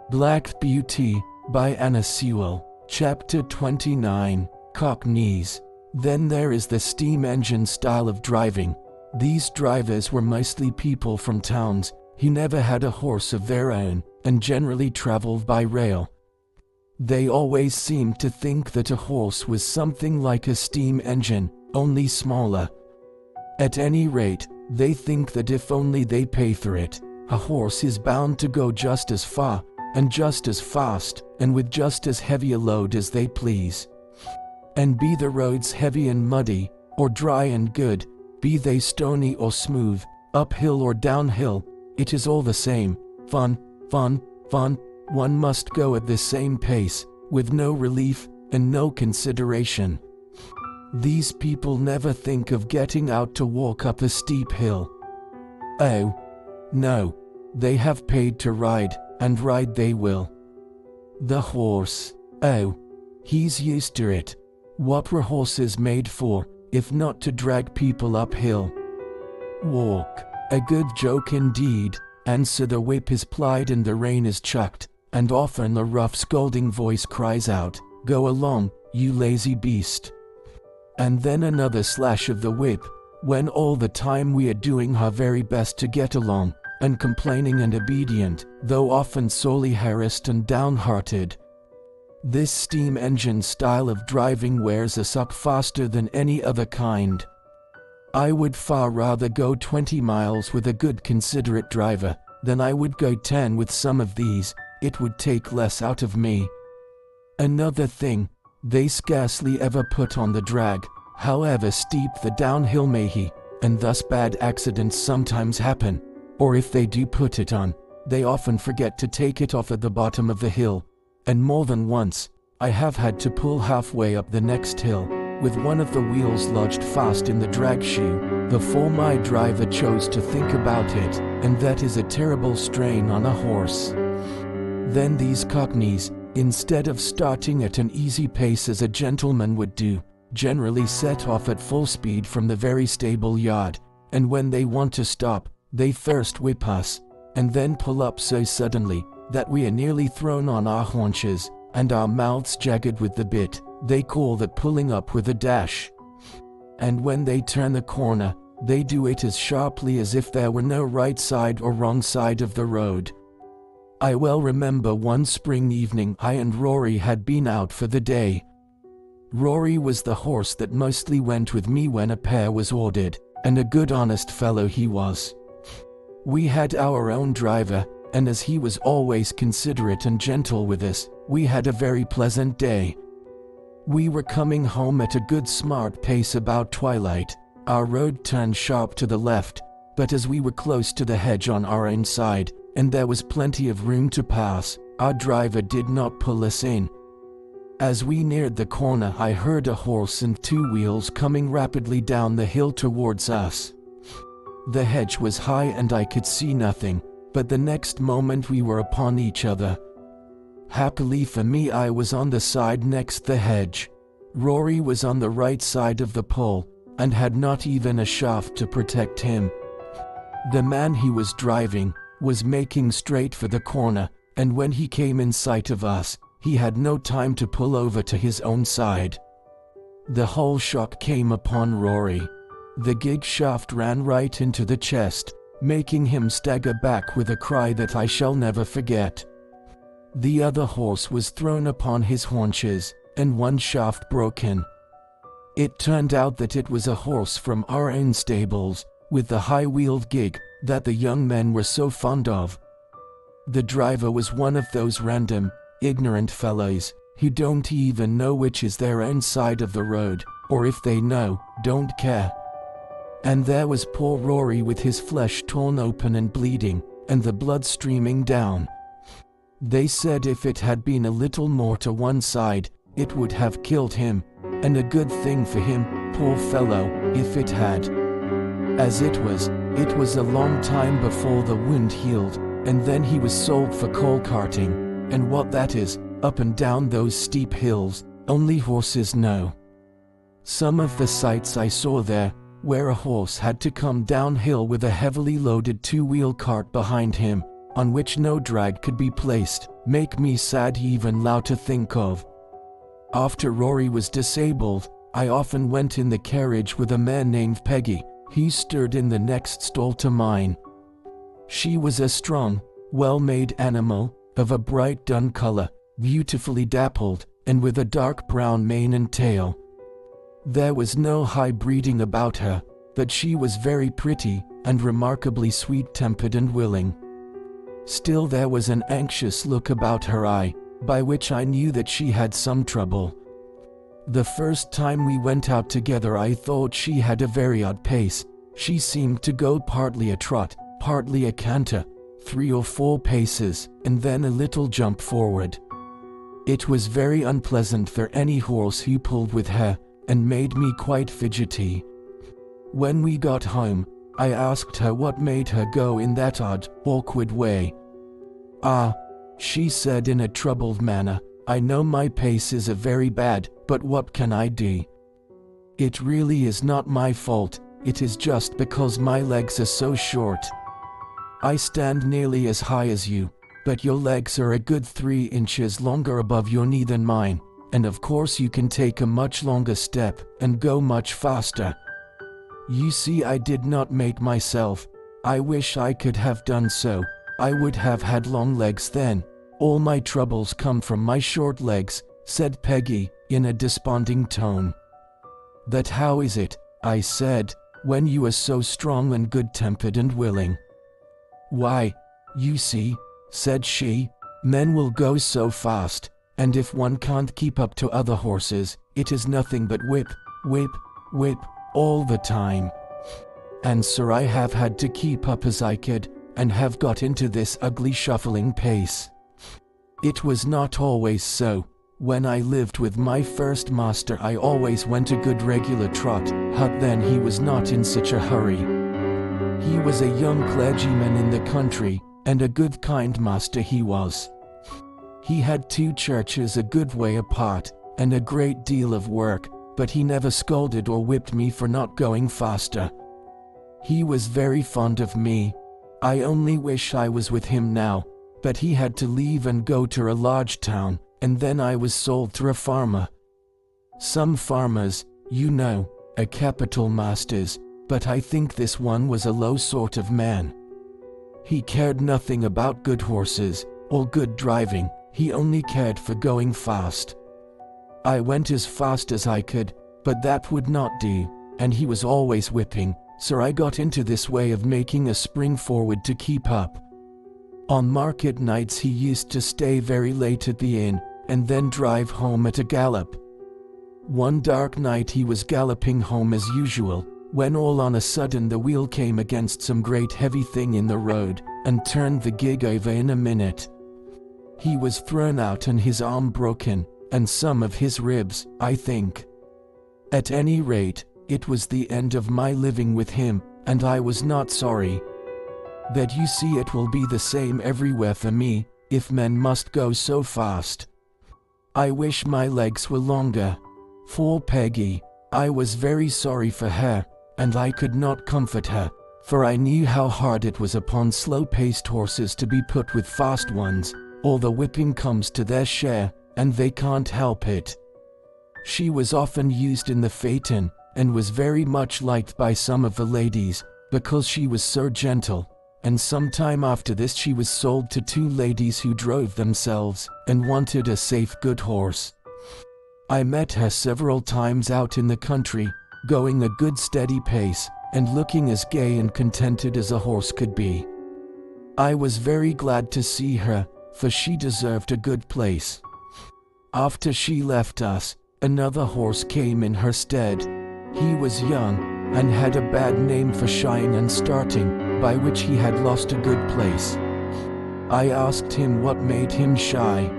Black Beauty, by Wright Sewell. Chapter 29, Cockneys. Then there is the steam engine style of driving. These drivers were mostly people from towns, who never had a horse of their own, and generally traveled by rail. They always seemed to think that a horse was something like a steam engine, only smaller. At any rate, they think that if only they pay for it, a horse is bound to go just as far, and just as fast, and with just as heavy a load as they please. And be the roads heavy and muddy, or dry and good, be they stony or smooth, uphill or downhill, it is all the same. Fun, fun, fun. One must go at the same pace, with no relief and no consideration. These people never think of getting out to walk up a steep hill. Oh, no, they have paid to ride, and ride they will. The horse, oh, he's used to it. What were horses made for, if not to drag people uphill? Walk, a good joke indeed, and so the whip is plied and the rein is chucked, and often a rough scolding voice cries out, "Go along, you lazy beast." And then another slash of the whip, when all the time we are doing our very best to get along, and complaining and obedient, though often sorely harassed and downhearted. This steam engine style of driving wears us up faster than any other kind. I would far rather go 20 miles with a good considerate driver, than I would go 10 with some of these. It would take less out of me. Another thing, they scarcely ever put on the drag, however steep the downhill may be, and thus bad accidents sometimes happen. Or if they do put it on, they often forget to take it off at the bottom of the hill, and more than once, I have had to pull halfway up the next hill, with one of the wheels lodged fast in the drag shoe, before my driver chose to think about it, and that is a terrible strain on a horse. Then these cockneys, instead of starting at an easy pace as a gentleman would do, generally set off at full speed from the very stable yard, and when they want to stop, they first whip us, and then pull up so suddenly that we are nearly thrown on our haunches, and our mouths jagged with the bit. They call that pulling up with a dash. And when they turn the corner, they do it as sharply as if there were no right side or wrong side of the road. I well remember one spring evening I and Rory had been out for the day. Rory was the horse that mostly went with me when a pair was ordered, and a good honest fellow he was. We had our own driver, and as he was always considerate and gentle with us, we had a very pleasant day. We were coming home at a good smart pace about twilight. Our road turned sharp to the left, but as we were close to the hedge on our own side, and there was plenty of room to pass, our driver did not pull us in. As we neared the corner, I heard a horse and two wheels coming rapidly down the hill towards us. The hedge was high and I could see nothing, but the next moment we were upon each other. Happily for me, I was on the side next the hedge. Rory was on the right side of the pole, and had not even a shaft to protect him. The man he was driving was making straight for the corner, and when he came in sight of us, he had no time to pull over to his own side. The whole shock came upon Rory. The gig shaft ran right into the chest, making him stagger back with a cry that I shall never forget. The other horse was thrown upon his haunches, and one shaft broken. It turned out that it was a horse from our own stables, with the high-wheeled gig that the young men were so fond of. The driver was one of those random, ignorant fellows who don't even know which is their own side of the road, or if they know, don't care. And there was poor Rory with his flesh torn open and bleeding, and the blood streaming down. They said if it had been a little more to one side, it would have killed him, and a good thing for him, poor fellow, if it had. As it was a long time before the wound healed, and then he was sold for coal carting, and what that is, up and down those steep hills, only horses know. Some of the sights I saw there, where a horse had to come downhill with a heavily loaded two-wheel cart behind him, on which no drag could be placed, make me sad even now to think of. After Rory was disabled, I often went in the carriage with a man named Peggy. He stood in the next stall to mine. She was a strong, well-made animal, of a bright dun color, beautifully dappled, and with a dark brown mane and tail. There was no high breeding about her, but she was very pretty, and remarkably sweet-tempered and willing. Still there was an anxious look about her eye, by which I knew that she had some trouble. The first time we went out together I thought she had a very odd pace. She seemed to go partly a trot, partly a canter, 3 or 4 paces, and then a little jump forward. It was very unpleasant for any horse who pulled with her, and made me quite fidgety. When we got home, I asked her what made her go in that odd, awkward way. "Ah," she said in a troubled manner, "I know my pace is a very bad, but what can I do? It really is not my fault, it is just because my legs are so short. I stand nearly as high as you, but your legs are a good 3 inches longer above your knee than mine, and of course you can take a much longer step and go much faster. You see, I did not make myself. I wish I could have done so. I would have had long legs then. All my troubles come from my short legs," said Peggy, in a desponding tone. "But how is it," I said, "when you are so strong and good-tempered and willing?" "Why, you see," said she, "men will go so fast, and if one can't keep up to other horses, it is nothing but whip, whip, whip, all the time. And sir, I have had to keep up as I could, and have got into this ugly shuffling pace. It was not always so. When I lived with my first master I always went a good regular trot, but then he was not in such a hurry. He was a young clergyman in the country, and a good kind master he was. He had 2 churches a good way apart, and a great deal of work, but he never scolded or whipped me for not going faster. He was very fond of me. I only wish I was with him now, but he had to leave and go to a large town, and then I was sold to a farmer. Some farmers, you know, are capital masters, but I think this one was a low sort of man. He cared nothing about good horses, or good driving, he only cared for going fast. I went as fast as I could, but that would not do, and he was always whipping, so I got into this way of making a spring forward to keep up. On market nights he used to stay very late at the inn, and then drive home at a gallop. One dark night he was galloping home as usual, when all on a sudden the wheel came against some great heavy thing in the road, and turned the gig over in a minute. He was thrown out and his arm broken, and some of his ribs, I think. At any rate, it was the end of my living with him, and I was not sorry. But you see, it will be the same everywhere for me, if men must go so fast. I wish my legs were longer. For Peggy, I was very sorry for her, and I could not comfort her, for I knew how hard it was upon slow-paced horses to be put with fast ones. All the whipping comes to their share, and they can't help it. She was often used in the phaeton, and was very much liked by some of the ladies, because she was so gentle, and some time after this she was sold to 2 ladies who drove themselves, and wanted a safe good horse. I met her several times out in the country, going a good steady pace, and looking as gay and contented as a horse could be. I was very glad to see her, for she deserved a good place. After she left us, another horse came in her stead. He was young, and had a bad name for shying and starting, by which he had lost a good place. I asked him what made him shy.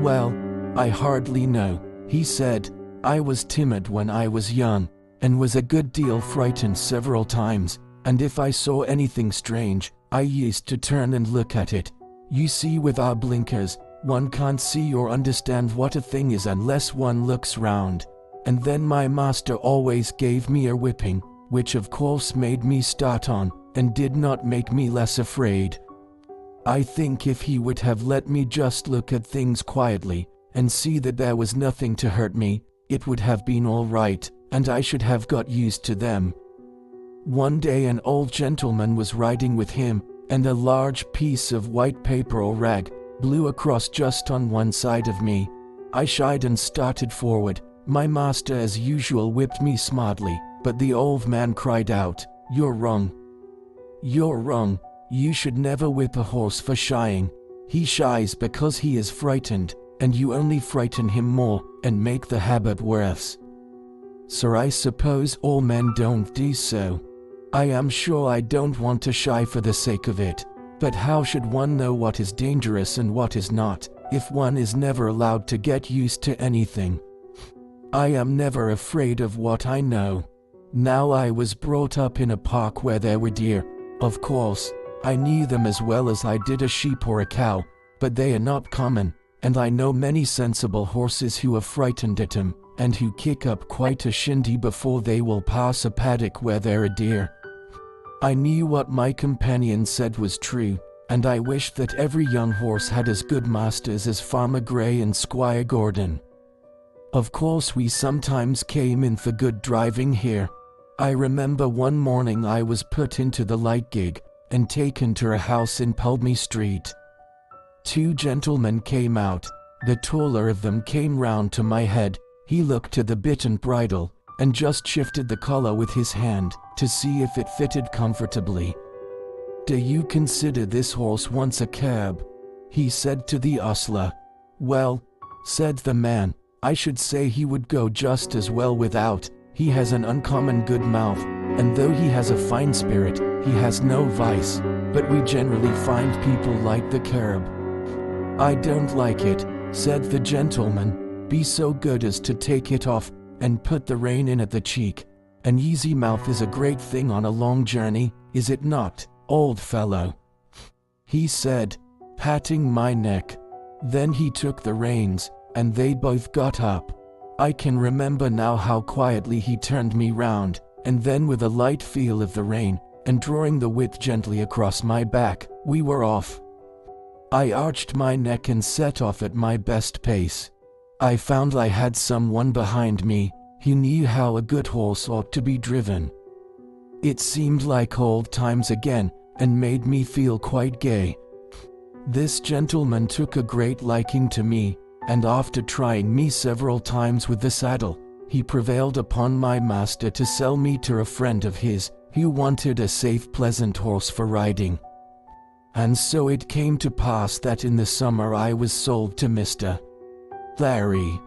"Well, I hardly know," he said. "I was timid when I was young, and was a good deal frightened several times, and if I saw anything strange, I used to turn and look at it. You see, with our blinkers, one can't see or understand what a thing is unless one looks round. And then my master always gave me a whipping, which of course made me start on, and did not make me less afraid. I think if he would have let me just look at things quietly and see that there was nothing to hurt me, it would have been all right, and I should have got used to them. One day an old gentleman was riding with him, and a large piece of white paper or rag blew across just on one side of me. I shied and started forward. My master as usual whipped me smartly, but the old man cried out, "You're wrong. You're wrong. You should never whip a horse for shying. He shies because he is frightened, and you only frighten him more and make the habit worse. Sir, I suppose all men don't do so. I am sure I don't want to shy for the sake of it, but how should one know what is dangerous and what is not, if one is never allowed to get used to anything? I am never afraid of what I know. Now I was brought up in a park where there were deer. Of course, I knew them as well as I did a sheep or a cow, but they are not common, and I know many sensible horses who are frightened at them, and who kick up quite a shindy before they will pass a paddock where there are deer. I knew what my companion said was true, and I wished that every young horse had as good masters as Farmer Gray and Squire Gordon. Of course we sometimes came in for good driving here. I remember one morning I was put into the light gig and taken to a house in Pulteney Street. Two gentlemen came out. The taller of them came round to my head. He looked to the bit and bridle, and just shifted the collar with his hand to see if it fitted comfortably. "Do you consider this horse wants a curb?" he said to the ostler. "Well," said the man, "I should say he would go just as well without. He has an uncommon good mouth, and though he has a fine spirit, he has no vice, but we generally find people like the curb." "I don't like it," said the gentleman. "Be so good as to take it off, and put the rein in at the cheek. An easy mouth is a great thing on a long journey, is it not, old fellow?" he said, patting my neck. Then he took the reins, and they both got up. I can remember now how quietly he turned me round, and then with a light feel of the rein, and drawing the whip gently across my back, we were off. I arched my neck and set off at my best pace. I found I had someone behind me who knew how a good horse ought to be driven. It seemed like old times again, and made me feel quite gay. This gentleman took a great liking to me, and after trying me several times with the saddle, he prevailed upon my master to sell me to a friend of his who wanted a safe, pleasant horse for riding. And so it came to pass that in the summer I was sold to Mr. Larry.